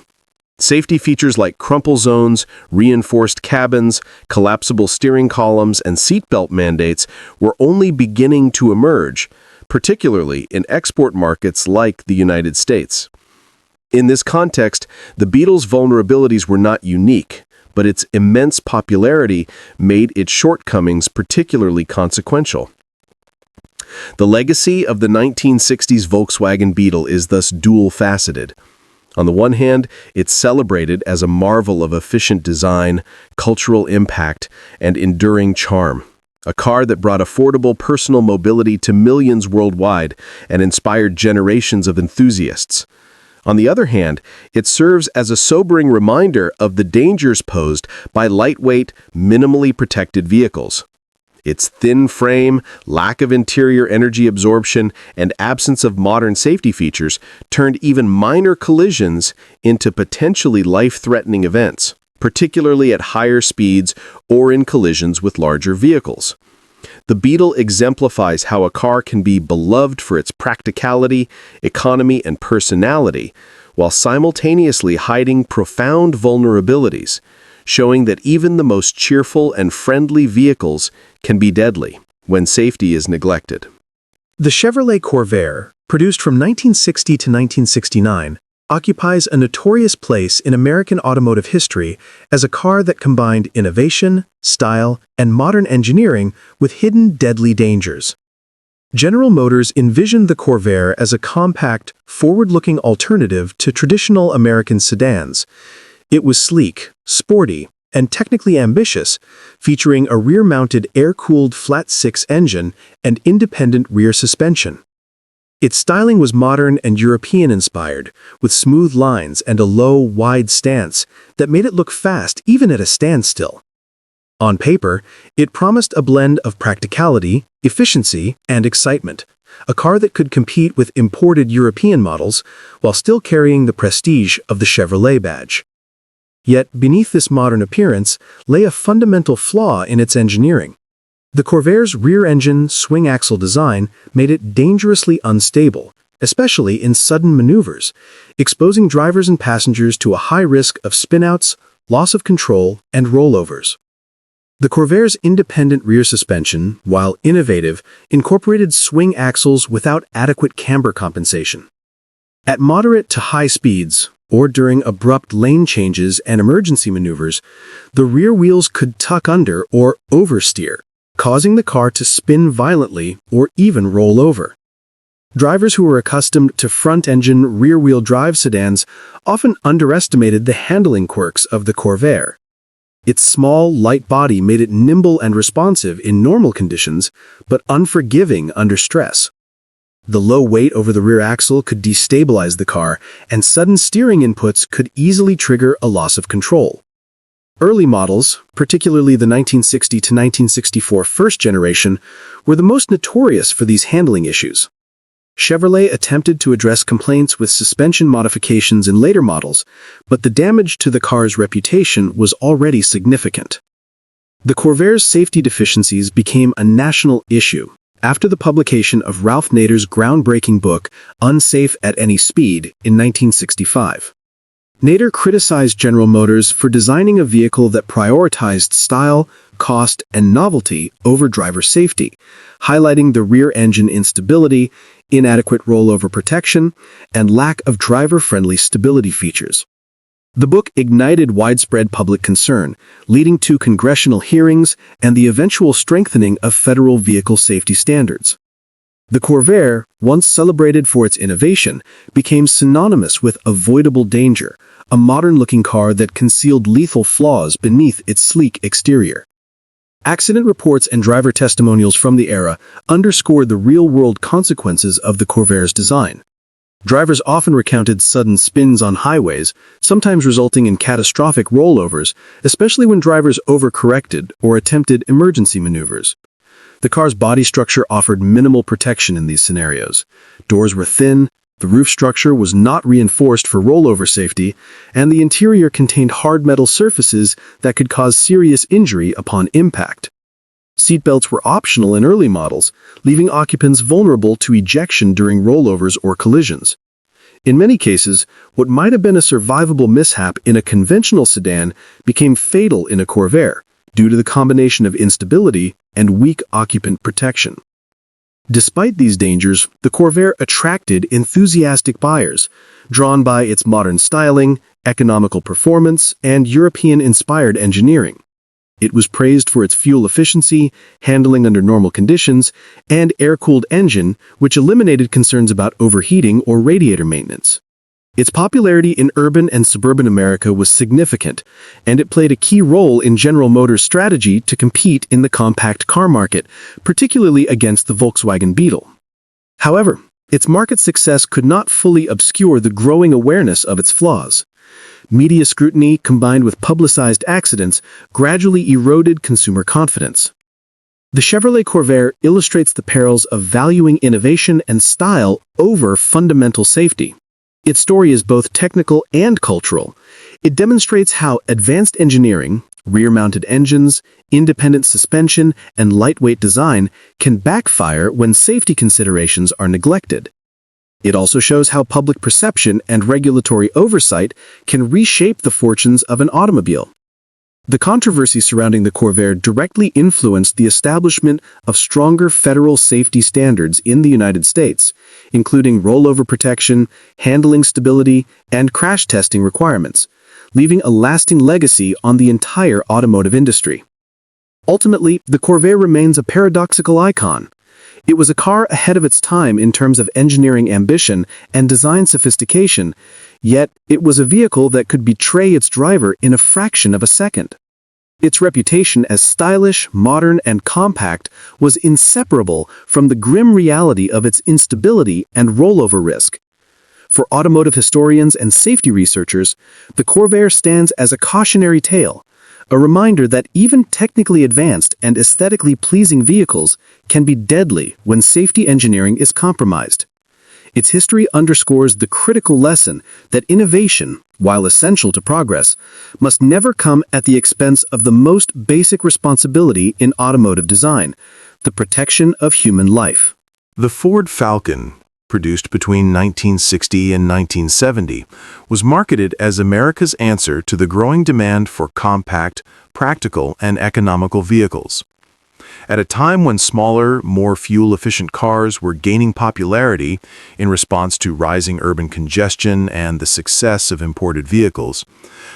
Safety features like crumple zones, reinforced cabins, collapsible steering columns, and seatbelt mandates were only beginning to emerge, particularly in export markets like the United States. In this context, the Beetle's vulnerabilities were not unique, but its immense popularity made its shortcomings particularly consequential. The legacy of the 1960s Volkswagen Beetle is thus dual-faceted. On the one hand, it's celebrated as a marvel of efficient design, cultural impact, and enduring charm. A car that brought affordable personal mobility to millions worldwide and inspired generations of enthusiasts. On the other hand, it serves as a sobering reminder of the dangers posed by lightweight, minimally protected vehicles. Its thin frame, lack of interior energy absorption, and absence of modern safety features turned even minor collisions into potentially life-threatening events, particularly at higher speeds or in collisions with larger vehicles. The Beetle exemplifies how a car can be beloved for its practicality, economy, and personality, while simultaneously hiding profound vulnerabilities, showing that even the most cheerful and friendly vehicles can be deadly when safety is neglected. The Chevrolet Corvair, produced from 1960 to 1969, occupies a notorious place in American automotive history as a car that combined innovation, style, and modern engineering with hidden deadly dangers. General Motors envisioned the Corvair as a compact, forward-looking alternative to traditional American sedans. It was sleek, sporty, and technically ambitious, featuring a rear-mounted air-cooled flat-six engine and independent rear suspension. Its styling was modern and European-inspired, with smooth lines and a low, wide stance that made it look fast even at a standstill. On paper, it promised a blend of practicality, efficiency, and excitement, a car that could compete with imported European models while still carrying the prestige of the Chevrolet badge. Yet, beneath this modern appearance lay a fundamental flaw in its engineering. The Corvair's rear-engine swing-axle design made it dangerously unstable, especially in sudden maneuvers, exposing drivers and passengers to a high risk of spinouts, loss of control, and rollovers. The Corvair's independent rear suspension, while innovative, incorporated swing axles without adequate camber compensation. At moderate to high speeds, or during abrupt lane changes and emergency maneuvers, the rear wheels could tuck under or oversteer, causing the car to spin violently or even roll over. Drivers who were accustomed to front-engine, rear-wheel drive sedans often underestimated the handling quirks of the Corvair. Its small, light body made it nimble and responsive in normal conditions, but unforgiving under stress. The low weight over the rear axle could destabilize the car, and sudden steering inputs could easily trigger a loss of control. Early models, particularly the 1960 to 1964 first generation, were the most notorious for these handling issues. Chevrolet attempted to address complaints with suspension modifications in later models, but the damage to the car's reputation was already significant. The Corvair's safety deficiencies became a national issue after the publication of Ralph Nader's groundbreaking book, Unsafe at Any Speed, in 1965. Nader criticized General Motors for designing a vehicle that prioritized style, cost, and novelty over driver safety, highlighting the rear engine instability, inadequate rollover protection, and lack of driver-friendly stability features. The book ignited widespread public concern, leading to congressional hearings and the eventual strengthening of federal vehicle safety standards. The Corvair, once celebrated for its innovation, became synonymous with avoidable danger, a modern-looking car that concealed lethal flaws beneath its sleek exterior. Accident reports and driver testimonials from the era underscored the real-world consequences of the Corvair's design. Drivers often recounted sudden spins on highways, sometimes resulting in catastrophic rollovers, especially when drivers overcorrected or attempted emergency maneuvers. The car's body structure offered minimal protection in these scenarios. Doors were thin, the roof structure was not reinforced for rollover safety, and the interior contained hard metal surfaces that could cause serious injury upon impact. Seatbelts were optional in early models, leaving occupants vulnerable to ejection during rollovers or collisions. In many cases, what might have been a survivable mishap in a conventional sedan became fatal in a Corvair, due to the combination of instability and weak occupant protection. Despite these dangers, the Corvair attracted enthusiastic buyers, drawn by its modern styling, economical performance, and European-inspired engineering. It was praised for its fuel efficiency, handling under normal conditions, and air-cooled engine, which eliminated concerns about overheating or radiator maintenance. Its popularity in urban and suburban America was significant, and it played a key role in General Motors' strategy to compete in the compact car market, particularly against the Volkswagen Beetle. However, its market success could not fully obscure the growing awareness of its flaws. Media scrutiny, combined with publicized accidents, gradually eroded consumer confidence. The Chevrolet Corvair illustrates the perils of valuing innovation and style over fundamental safety. Its story is both technical and cultural. It demonstrates how advanced engineering, rear-mounted engines, independent suspension, and lightweight design can backfire when safety considerations are neglected. It also shows how public perception and regulatory oversight can reshape the fortunes of an automobile. The controversy surrounding the Corvair directly influenced the establishment of stronger federal safety standards in the United States, including rollover protection, handling stability, and crash testing requirements, leaving a lasting legacy on the entire automotive industry. Ultimately, the Corvair remains a paradoxical icon. It was a car ahead of its time in terms of engineering ambition and design sophistication, yet it was a vehicle that could betray its driver in a fraction of a second. Its reputation as stylish, modern, and compact was inseparable from the grim reality of its instability and rollover risk. For automotive historians and safety researchers, the Corvair stands as a cautionary tale, a reminder that even technically advanced and aesthetically pleasing vehicles can be deadly when safety engineering is compromised. Its history underscores the critical lesson that innovation, while essential to progress, must never come at the expense of the most basic responsibility in automotive design, the protection of human life. The Ford Falcon, produced between 1960 and 1970, was marketed as America's answer to the growing demand for compact, practical, and economical vehicles. At a time when smaller, more fuel-efficient cars were gaining popularity in response to rising urban congestion and the success of imported vehicles,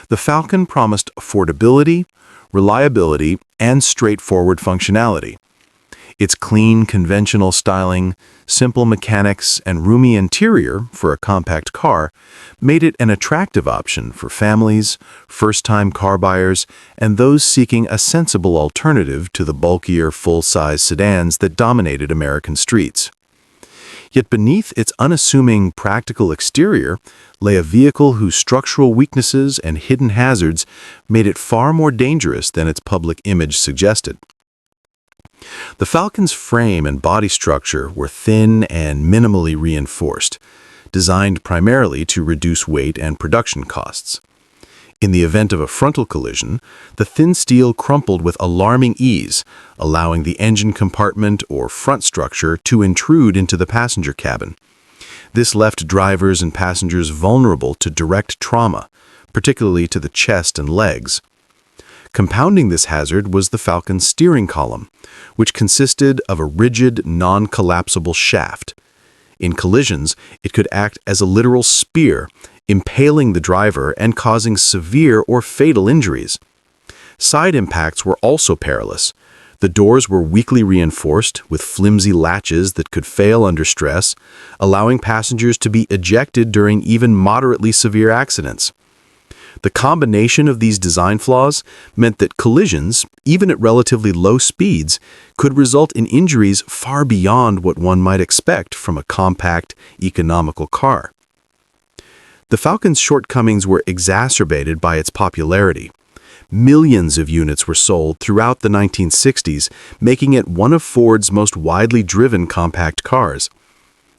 the Falcon promised affordability, reliability, and straightforward functionality. Its clean, conventional styling, simple mechanics, and roomy interior for a compact car made it an attractive option for families, first-time car buyers, and those seeking a sensible alternative to the bulkier, full-size sedans that dominated American streets. Yet beneath its unassuming, practical exterior lay a vehicle whose structural weaknesses and hidden hazards made it far more dangerous than its public image suggested. The Falcon's frame and body structure were thin and minimally reinforced, designed primarily to reduce weight and production costs. In the event of a frontal collision, the thin steel crumpled with alarming ease, allowing the engine compartment or front structure to intrude into the passenger cabin. This left drivers and passengers vulnerable to direct trauma, particularly to the chest and legs. Compounding this hazard was the Falcon's steering column, which consisted of a rigid, non-collapsible shaft. In collisions, it could act as a literal spear, impaling the driver and causing severe or fatal injuries. Side impacts were also perilous. The doors were weakly reinforced with flimsy latches that could fail under stress, allowing passengers to be ejected during even moderately severe accidents. The combination of these design flaws meant that collisions, even at relatively low speeds, could result in injuries far beyond what one might expect from a compact, economical car. The Falcon's shortcomings were exacerbated by its popularity. Millions of units were sold throughout the 1960s, making it one of Ford's most widely driven compact cars.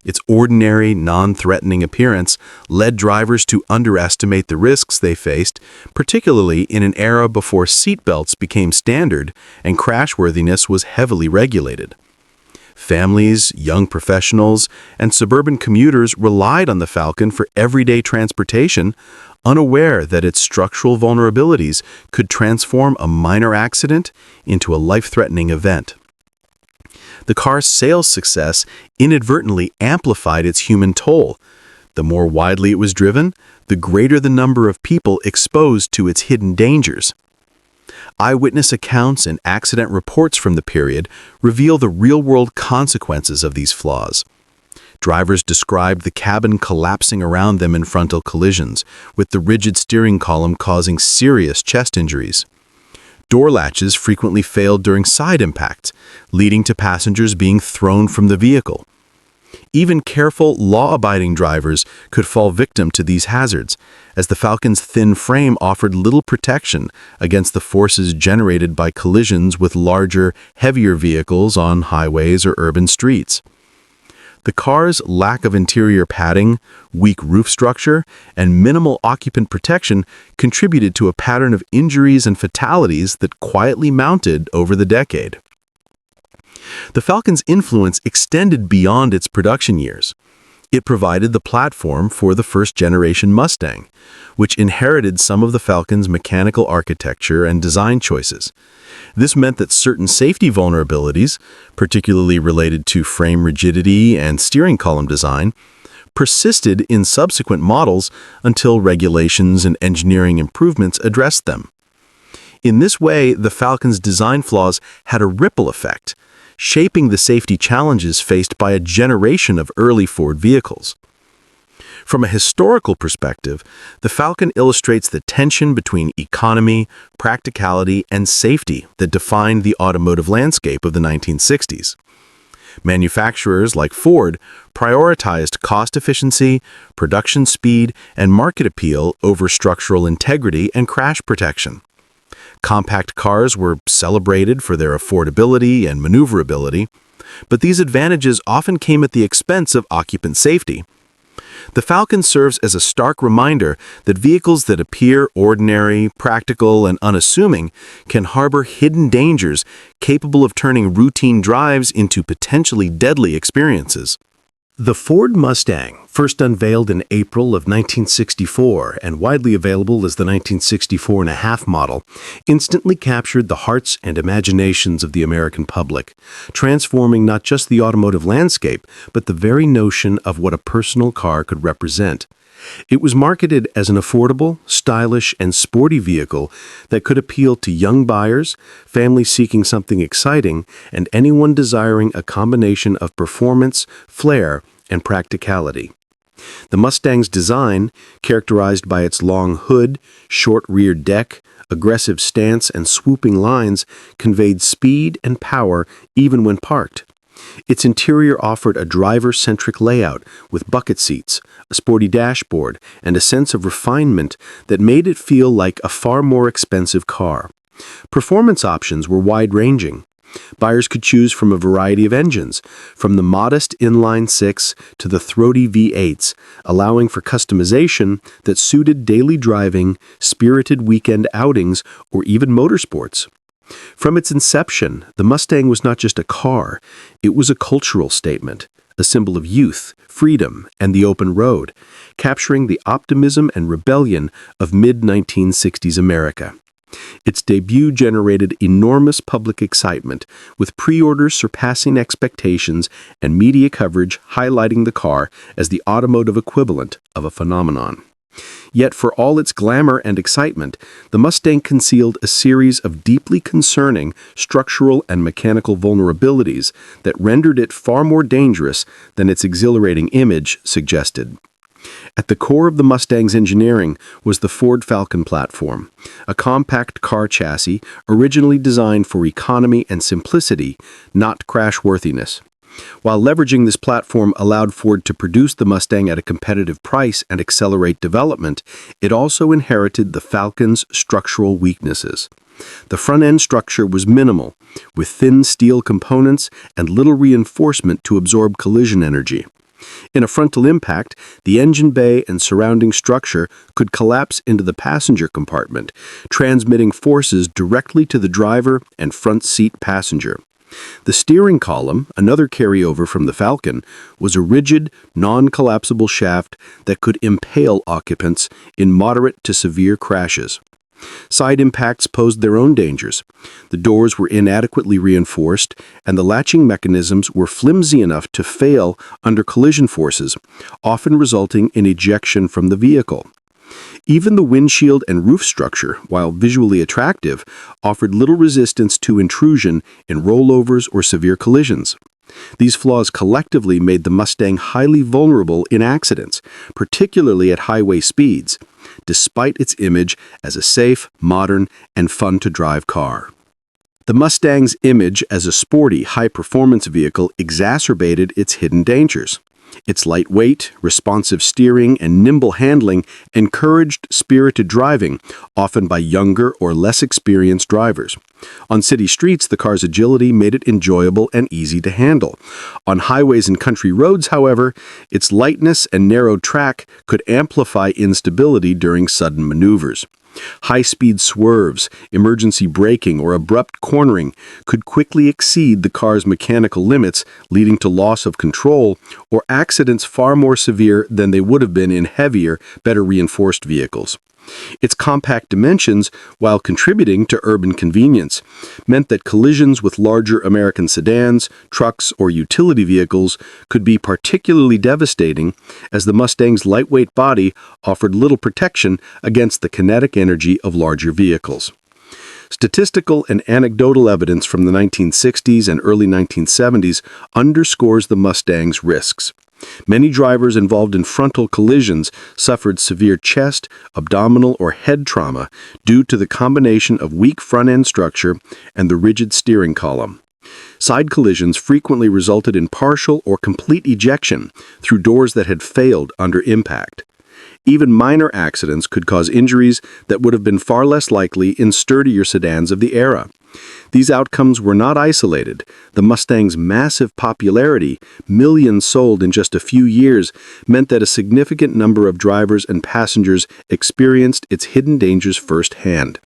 Its ordinary, non-threatening appearance led drivers to underestimate the risks they faced, particularly in an era before seatbelts became standard and crashworthiness was heavily regulated. Families, young professionals, and suburban commuters relied on the Falcon for everyday transportation, unaware that its structural vulnerabilities could transform a minor accident into a life-threatening event. The car's sales success inadvertently amplified its human toll. The more widely it was driven, the greater the number of people exposed to its hidden dangers. Eyewitness accounts and accident reports from the period reveal the real-world consequences of these flaws. Drivers described the cabin collapsing around them in frontal collisions, with the rigid steering column causing serious chest injuries. Door latches frequently failed during side impacts, leading to passengers being thrown from the vehicle. Even careful, law-abiding drivers could fall victim to these hazards, as the Falcon's thin frame offered little protection against the forces generated by collisions with larger, heavier vehicles on highways or urban streets. The car's lack of interior padding, weak roof structure, and minimal occupant protection contributed to a pattern of injuries and fatalities that quietly mounted over the decade. The Falcon's influence extended beyond its production years. It provided the platform for the first-generation Mustang, which inherited some of the Falcon's mechanical architecture and design choices. This meant that certain safety vulnerabilities, particularly related to frame rigidity and steering column design, persisted in subsequent models until regulations and engineering improvements addressed them. In this way, the Falcon's design flaws had a ripple effect, shaping the safety challenges faced by a generation of early Ford vehicles. From a historical perspective, the Falcon illustrates the tension between economy, practicality, and safety that defined the automotive landscape of the 1960s. Manufacturers like Ford prioritized cost efficiency, production speed, and market appeal over structural integrity and crash protection. Compact cars were celebrated for their affordability and maneuverability, but these advantages often came at the expense of occupant safety. The Falcon serves as a stark reminder that vehicles that appear ordinary, practical, and unassuming can harbor hidden dangers capable of turning routine drives into potentially deadly experiences. The Ford Mustang, first unveiled in April of 1964 and widely available as the 1964.5 model, instantly captured the hearts and imaginations of the American public, transforming not just the automotive landscape, but the very notion of what a personal car could represent. It was marketed as an affordable, stylish, and sporty vehicle that could appeal to young buyers, families seeking something exciting, and anyone desiring a combination of performance, flair, and practicality. The Mustang's design, characterized by its long hood, short rear deck, aggressive stance, and swooping lines, conveyed speed and power even when parked. Its interior offered a driver-centric layout with bucket seats, a sporty dashboard, and a sense of refinement that made it feel like a far more expensive car. Performance options were wide-ranging. Buyers could choose from a variety of engines, from the modest inline-six to the throaty V8s, allowing for customization that suited daily driving, spirited weekend outings, or even motorsports. From its inception, the Mustang was not just a car, it was a cultural statement, a symbol of youth, freedom, and the open road, capturing the optimism and rebellion of mid-1960s America. Its debut generated enormous public excitement, with pre-orders surpassing expectations and media coverage highlighting the car as the automotive equivalent of a phenomenon. Yet for all its glamour and excitement, the Mustang concealed a series of deeply concerning structural and mechanical vulnerabilities that rendered it far more dangerous than its exhilarating image suggested. At the core of the Mustang's engineering was the Ford Falcon platform, a compact car chassis originally designed for economy and simplicity, not crashworthiness. While leveraging this platform allowed Ford to produce the Mustang at a competitive price and accelerate development, it also inherited the Falcon's structural weaknesses. The front-end structure was minimal, with thin steel components and little reinforcement to absorb collision energy. In a frontal impact, the engine bay and surrounding structure could collapse into the passenger compartment, transmitting forces directly to the driver and front seat passenger. The steering column, another carryover from the Falcon, was a rigid, non-collapsible shaft that could impale occupants in moderate to severe crashes. Side impacts posed their own dangers. The doors were inadequately reinforced, and the latching mechanisms were flimsy enough to fail under collision forces, often resulting in ejection from the vehicle. Even the windshield and roof structure, while visually attractive, offered little resistance to intrusion in rollovers or severe collisions. These flaws collectively made the Mustang highly vulnerable in accidents, particularly at highway speeds, despite its image as a safe, modern, and fun-to-drive car. The Mustang's image as a sporty, high-performance vehicle exacerbated its hidden dangers. Its lightweight, responsive steering, and nimble handling encouraged spirited driving, often by younger or less experienced drivers. On city streets, the car's agility made it enjoyable and easy to handle. On highways and country roads, however, its lightness and narrow track could amplify instability during sudden maneuvers. High-speed swerves, emergency braking, or abrupt cornering could quickly exceed the car's mechanical limits, leading to loss of control or accidents far more severe than they would have been in heavier, better reinforced vehicles. Its compact dimensions, while contributing to urban convenience, meant that collisions with larger American sedans, trucks, or utility vehicles could be particularly devastating, as the Mustang's lightweight body offered little protection against the kinetic energy of larger vehicles. Statistical and anecdotal evidence from the 1960s and early 1970s underscores the Mustang's risks. Many drivers involved in frontal collisions suffered severe chest, abdominal, or head trauma due to the combination of weak front-end structure and the rigid steering column. Side collisions frequently resulted in partial or complete ejection through doors that had failed under impact. Even minor accidents could cause injuries that would have been far less likely in sturdier sedans of the era. These outcomes were not isolated. The Mustang's massive popularity, millions sold in just a few years, meant that a significant number of drivers and passengers experienced its hidden dangers firsthand.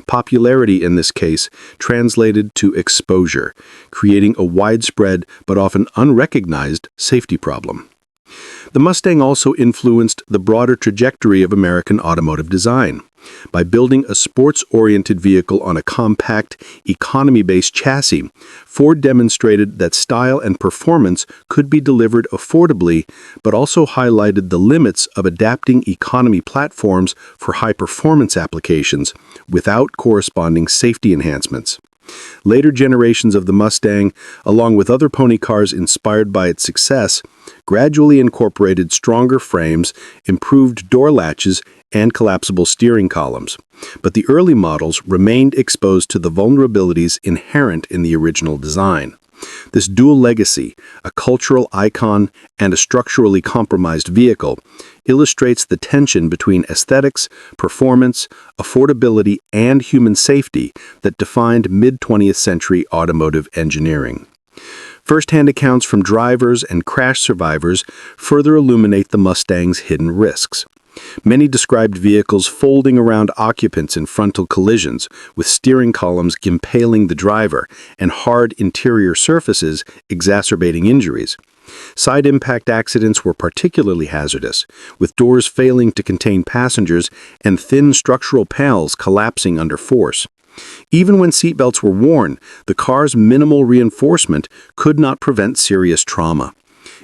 Popularity in this case translated to exposure, creating a widespread but often unrecognized safety problem. The Mustang also influenced the broader trajectory of American automotive design. By building a sports-oriented vehicle on a compact, economy-based chassis, Ford demonstrated that style and performance could be delivered affordably, but also highlighted the limits of adapting economy platforms for high-performance applications without corresponding safety enhancements. Later generations of the Mustang, along with other pony cars inspired by its success, gradually incorporated stronger frames, improved door latches, and collapsible steering columns. But the early models remained exposed to the vulnerabilities inherent in the original design. This dual legacy, a cultural icon and a structurally compromised vehicle, illustrates the tension between aesthetics, performance, affordability, and human safety that defined mid-20th century automotive engineering. First-hand accounts from drivers and crash survivors further illuminate the Mustang's hidden risks. Many described vehicles folding around occupants in frontal collisions, with steering columns impaling the driver and hard interior surfaces exacerbating injuries. Side impact accidents were particularly hazardous, with doors failing to contain passengers and thin structural panels collapsing under force. Even when seatbelts were worn, the car's minimal reinforcement could not prevent serious trauma.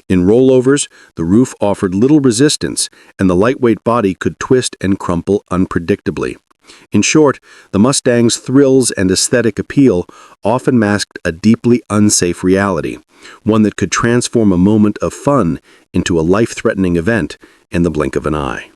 In rollovers, the roof offered little resistance, and the lightweight body could twist and crumple unpredictably. In short, the Mustang's thrills and aesthetic appeal often masked a deeply unsafe reality, one that could transform a moment of fun into a life-threatening event in the blink of an eye.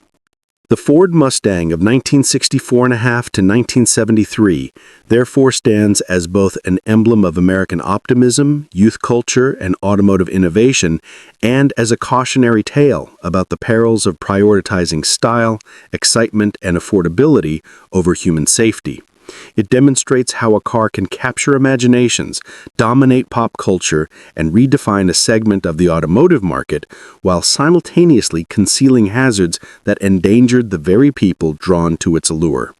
The Ford Mustang of 1964 to 1973 therefore stands as both an emblem of American optimism, youth culture, and automotive innovation, and as a cautionary tale about the perils of prioritizing style, excitement, and affordability over human safety. It demonstrates how a car can capture imaginations, dominate pop culture, and redefine a segment of the automotive market while simultaneously concealing hazards that endangered the very people drawn to its allure.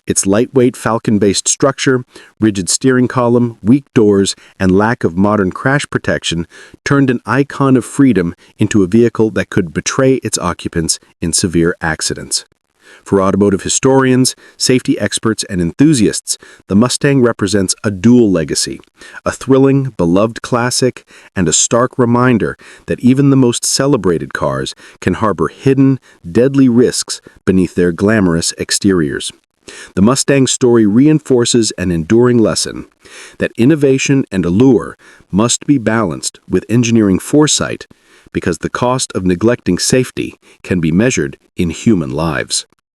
Its lightweight Falcon-based structure, rigid steering column, weak doors, and lack of modern crash protection turned an icon of freedom into a vehicle that could betray its occupants in severe accidents. For automotive historians, safety experts, and enthusiasts, the Mustang represents a dual legacy, a thrilling, beloved classic, and a stark reminder that even the most celebrated cars can harbor hidden, deadly risks beneath their glamorous exteriors. The Mustang story reinforces an enduring lesson that innovation and allure must be balanced with engineering foresight, because the cost of neglecting safety can be measured in human lives.